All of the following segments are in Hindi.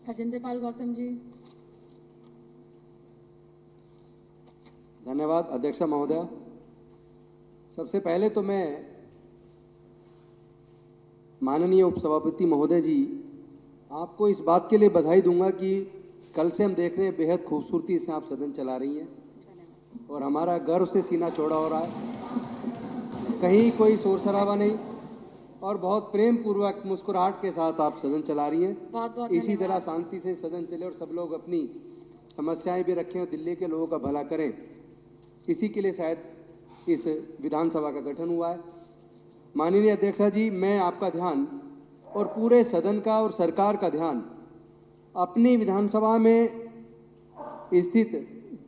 अजेंद्र पाल गौतम जी। धन्यवाद अध्यक्ष महोदय। सबसे पहले तो मैं माननीय उपसभापति महोदय जी आपको इस बात के लिए बधाई दूंगा कि कल से हम देख रहे हैं बेहद खूबसूरती से आप सदन चला रही हैं और हमारा गर्व से सीना चौड़ा हो रहा है। कहीं कोई शोर शराबा नहीं और बहुत प्रेम पूर्वक मुस्कुराहट के साथ आप सदन चला रही हैं। बहुत इसी तरह शांति से सदन चले और सब लोग अपनी समस्याएं भी रखें और दिल्ली के लोगों का भला करें। इसी के लिए शायद इस विधानसभा का गठन हुआ है। माननीय अध्यक्षा जी, मैं आपका ध्यान और पूरे सदन का और सरकार का ध्यान अपनी विधानसभा में स्थित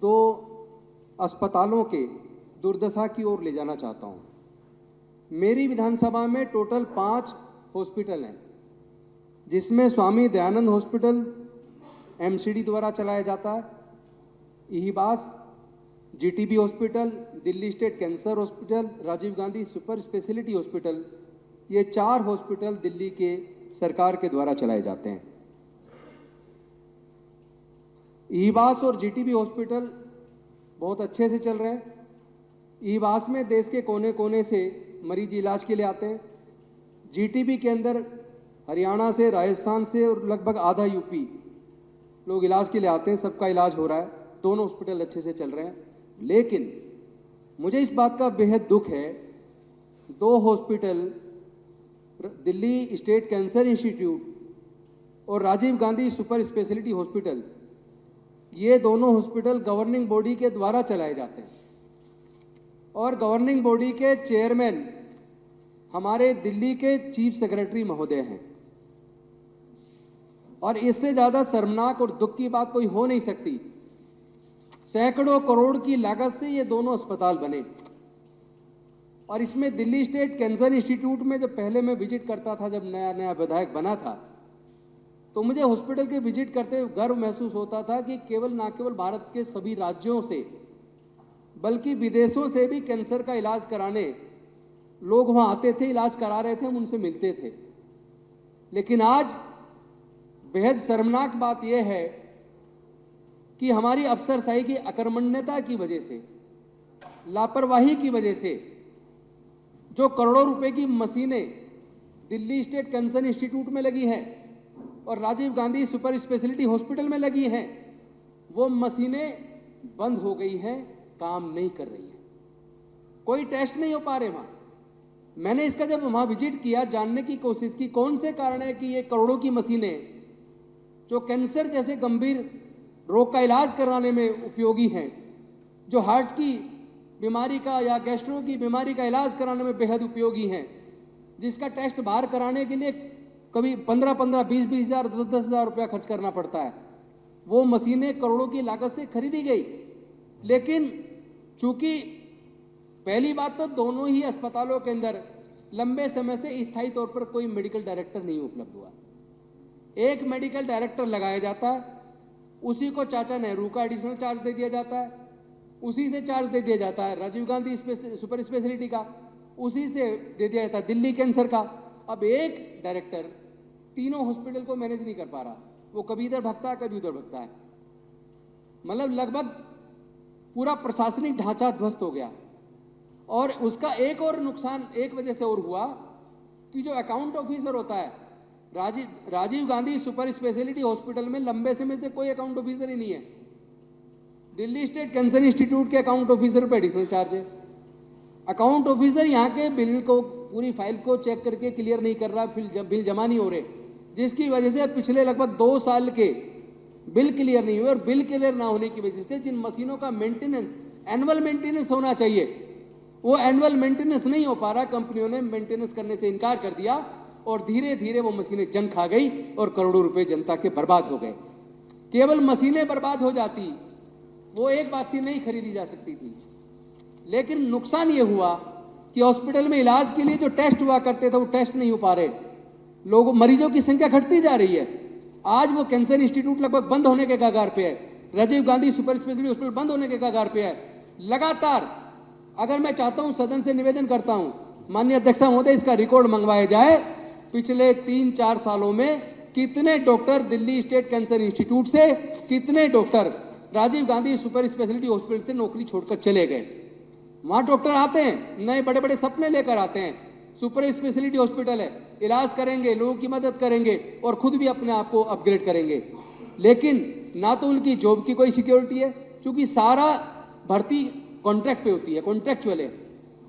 2 अस्पतालों के दुर्दशा की ओर ले जाना चाहता हूं। मेरी विधानसभा में टोटल 5 हॉस्पिटल हैं, जिसमें स्वामी दयानंद हॉस्पिटल एमसीडी द्वारा चलाया जाता है, IHBAS, GTB hospital, Delhi state cancer hospital, Rajiv Gandhi super speciality hospital, ये 4 हॉस्पिटल दिल्ली के सरकार के द्वारा चलाए जाते हैं। इहिबास और जीटीबी हॉस्पिटल बहुत अच्छे से चल रहे हैं। इहिबास में देश के कोने कोने से मरीज इलाज के लिए आते हैं। जीटीबी के अंदर हरियाणा से, राजस्थान से और लगभग आधा यूपी लोग इलाज के लिए आते हैं। सबका इलाज हो रहा है, दोनों हॉस्पिटल अच्छे से चल रहे हैं। लेकिन मुझे इस बात का बेहद दुख है, 2 hospital Delhi state cancer institute और Rajiv Gandhi super speciality hospital, ये दोनों हॉस्पिटल गवर्निंग बॉडी के द्वारा चलाए जाते हैं और गवर्निंग बॉडी के चेयरमैन हमारे दिल्ली के चीफ सेक्रेटरी महोदय हैं। और इससे ज्यादा शर्मनाक और दुख की बात कोई हो नहीं सकती। सैकड़ों करोड़ की लागत से ये दोनों अस्पताल बने और इसमें दिल्ली स्टेट कैंसर इंस्टीट्यूट में जब पहले मैं विजिट करता था, जब नया नया विधायक बना था, तो मुझे हॉस्पिटल के विजिट करते हुए गर्व महसूस होता था कि केवल ना केवल भारत के सभी राज्यों से बल्कि विदेशों से भी कैंसर का इलाज कराने लोग वहां आते थे, इलाज करा रहे थे, हम उनसे मिलते थे। लेकिन आज बेहद शर्मनाक बात यह है कि हमारी अफसरशाही की अकर्मण्यता की वजह से, लापरवाही की वजह से जो करोड़ों रुपए की मशीनें दिल्ली स्टेट कैंसर इंस्टीट्यूट में लगी हैं और Rajiv Gandhi super speciality hospital में लगी हैं, वो मशीनें बंद हो गई हैं, काम नहीं कर रही है। कोई टेस्ट नहीं हो पा रहे वहां। मैंने इसका जब वहां विजिट किया, जानने की कोशिश की कौन से कारण है कि ये करोड़ों की मशीनें जो कैंसर जैसे गंभीर रोग का इलाज कराने में उपयोगी हैं, जो हार्ट की बीमारी का या गैस्ट्रो की बीमारी का इलाज कराने में बेहद उपयोगी हैं, जिसका टेस्ट बाहर कराने के लिए कभी 15-15, 20-20 हज़ार, 10-10 हज़ार रुपया खर्च करना पड़ता है, वो मशीनें करोड़ों की लागत से खरीदी गई। लेकिन चूंकि पहली बात तो दोनों ही अस्पतालों के अंदर लंबे समय से स्थायी तौर पर कोई मेडिकल डायरेक्टर नहीं उपलब्ध हुआ। एक मेडिकल डायरेक्टर लगाया जाता है, उसी को चाचा नेहरू का एडिशनल चार्ज दे दिया जाता है, उसी से चार्ज दे दिया जाता है राजीव गांधी सुपर स्पेशलिटी का, उसी से दे दिया जाता है दिल्ली कैंसर का। अब एक डायरेक्टर तीनों हॉस्पिटल को मैनेज नहीं कर पा रहा, वो कभी इधर भगता है कभी उधर भगता है। मतलब लगभग पूरा प्रशासनिक ढांचा ध्वस्त हो गया। और उसका एक और नुकसान एक वजह से और हुआ कि जो अकाउंट ऑफिसर होता है Rajiv Gandhi super speciality hospital में लंबे समय से कोई अकाउंट ऑफिसर ही नहीं है। दिल्ली स्टेट कैंसर इंस्टीट्यूट के अकाउंट ऑफिसर पर एडिशनल चार्ज है। अकाउंट ऑफिसर यहाँ के बिल को, पूरी फाइल को चेक करके क्लियर नहीं कर रहा, फिर बिल जमा नहीं हो रहे, जिसकी वजह से पिछले लगभग 2 साल के बिल क्लियर नहीं हुए। और बिल क्लियर ना होने की वजह से जिन मशीनों का मेंटेनेंस, एनुअल मेंटेनेंस होना चाहिए, वो एनुअल मेंटेनेंस नहीं हो पा रहा। कंपनियों ने मेंटेनेंस करने से इनकार कर दिया और धीरे धीरे वो मशीनें जंग खा गई और करोड़ों रुपए जनता के बर्बाद हो गए। केवल मशीनें बर्बाद हो जाती, वो एक बात थी, नहीं खरीदी जा सकती थी। लेकिन नुकसान ये हुआ कि हॉस्पिटल में इलाज के लिए जो टेस्ट हुआ करते थे वो टेस्ट नहीं हो पा रहे, लोगों मरीजों की संख्या घटती जा रही है। आज वो कैंसर इंस्टीट्यूट लगभग बंद होने के कगार पे है, Rajiv Gandhi super speciality hospital बंद होने के कगार पे है। लगातार अगर मैं चाहता हूं, सदन से निवेदन करता हूं, माननीय अध्यक्ष महोदय, इसका रिकॉर्ड मंगवाया जाए, पिछले 3-4 सालों में कितने doctor Delhi state cancer institute से, कितने doctor Rajiv Gandhi super speciality hospital से नौकरी छोड़कर चले गए। वहां डॉक्टर आते हैं, नए बड़े बड़े सपने लेकर आते हैं, सुपर स्पेशलिटी हॉस्पिटल है, इलाज करेंगे, लोगों की मदद करेंगे और खुद भी अपने आप को अपग्रेड करेंगे, लेकिन ना तो उनकी जॉब की कोई सिक्योरिटी है, क्योंकि सारा भर्ती कॉन्ट्रैक्ट पे होती है, कॉन्ट्रैक्चुअल है,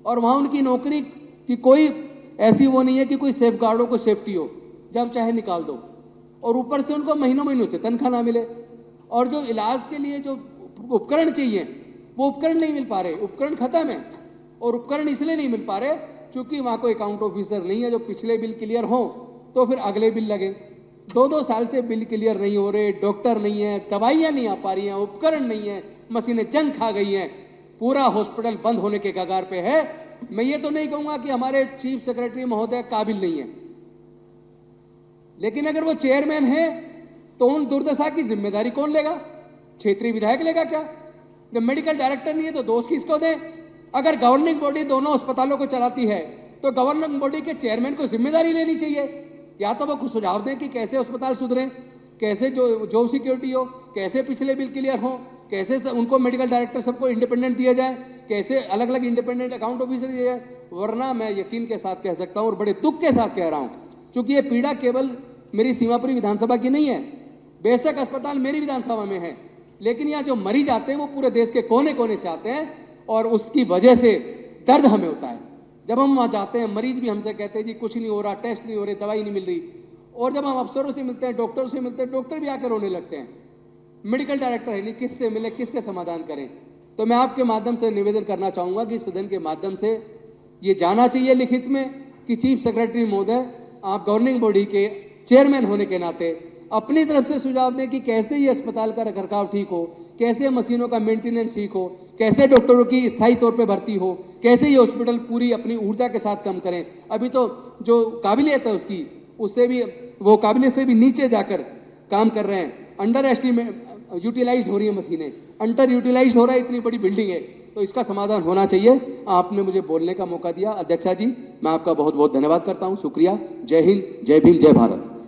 और वहां उनकी नौकरी की कोई ऐसी वो नहीं है कि कोई सेफ गार्डों को सेफ्टी हो, जब चाहे निकाल दो, और ऊपर से उनको महीनों महीनों से तनख्वाह ना मिले, और जो इलाज के लिए जो उपकरण चाहिए वो उपकरण नहीं मिल पा रहे, उपकरण खत्म है, और उपकरण इसलिए नहीं मिल पा रहे क्योंकि वहां कोई अकाउंट ऑफिसर नहीं है जो पिछले बिल क्लियर हो तो फिर अगले बिल लगे। 2-2 साल से बिल क्लियर नहीं हो रहे, डॉक्टर नहीं है, दवाइयां नहीं आ पा रही हैं, उपकरण नहीं है, मशीनें जंग खा गई हैं, पूरा हॉस्पिटल बंद होने के कगार पे है। मैं ये तो नहीं कहूंगा कि हमारे चीफ सेक्रेटरी महोदय काबिल नहीं है, लेकिन अगर वो चेयरमैन है तो उन दुर्दशा की जिम्मेदारी कौन लेगा? क्षेत्रीय विधायक लेगा क्या? जब मेडिकल डायरेक्टर नहीं है तो दोष किसको दें? अगर गवर्निंग बॉडी दोनों अस्पतालों को चलाती है तो गवर्निंग बॉडी के चेयरमैन को जिम्मेदारी लेनी चाहिए, या तो वो कुछ सुझाव दें कि कैसे अस्पताल सुधरे, कैसे जॉब सिक्योरिटी हो, कैसे पिछले बिल क्लियर हो, कैसे उनको मेडिकल डायरेक्टर सबको इंडिपेंडेंट दिया जाए, कैसे अलग अलग इंडिपेंडेंट अकाउंट ऑफिसर दिया जाए। वरना मैं यकीन के साथ कह सकता हूं और बड़े दुख के साथ कह रहा हूं, क्योंकि ये पीड़ा केवल मेरी सीमापुरी विधानसभा की नहीं है, बेशक अस्पताल मेरी विधानसभा में है, लेकिन यहाँ जो मरीज आते हैं वो पूरे देश के कोने कोने से आते हैं, और उसकी वजह से दर्द हमें होता है। जब हम वहाँ जाते हैं, मरीज भी हमसे कहते हैं जी कुछ नहीं हो रहा, टेस्ट नहीं हो रहे, दवाई नहीं मिल रही, और जब हम अफसरों से मिलते हैं, डॉक्टर से मिलते हैं, डॉक्टर भी आकर रोने लगते हैं, मेडिकल डायरेक्टर है नहीं, किससे मिले, किससे समाधान करें। तो मैं आपके माध्यम से निवेदन करना चाहूँगा कि सदन के माध्यम से ये जाना चाहिए लिखित में कि चीफ सेक्रेटरी महोदय, आप गवर्निंग बॉडी के चेयरमैन होने के नाते अपनी तरफ से सुझाव दें कि कैसे ये अस्पताल का रखरखाव ठीक हो, कैसे मशीनों का मेंटेनेंस ठीक हो, कैसे डॉक्टरों की स्थायी तौर पे भर्ती हो, कैसे ये हॉस्पिटल पूरी अपनी ऊर्जा के साथ काम करें। अभी तो जो काबिलियत है उसकी, उससे भी वो काबिलियत से भी नीचे जाकर काम कर रहे हैं, अंडर एस्टिमेट यूटिलाइज हो रही है मशीनें, अंडर यूटिलाइज हो रहा है, इतनी बड़ी बिल्डिंग है, तो इसका समाधान होना चाहिए। आपने मुझे बोलने का मौका दिया, अध्यक्षा जी मैं आपका बहुत बहुत धन्यवाद करता हूँ, शुक्रिया। जय हिंद, जय भीम, जय भारत।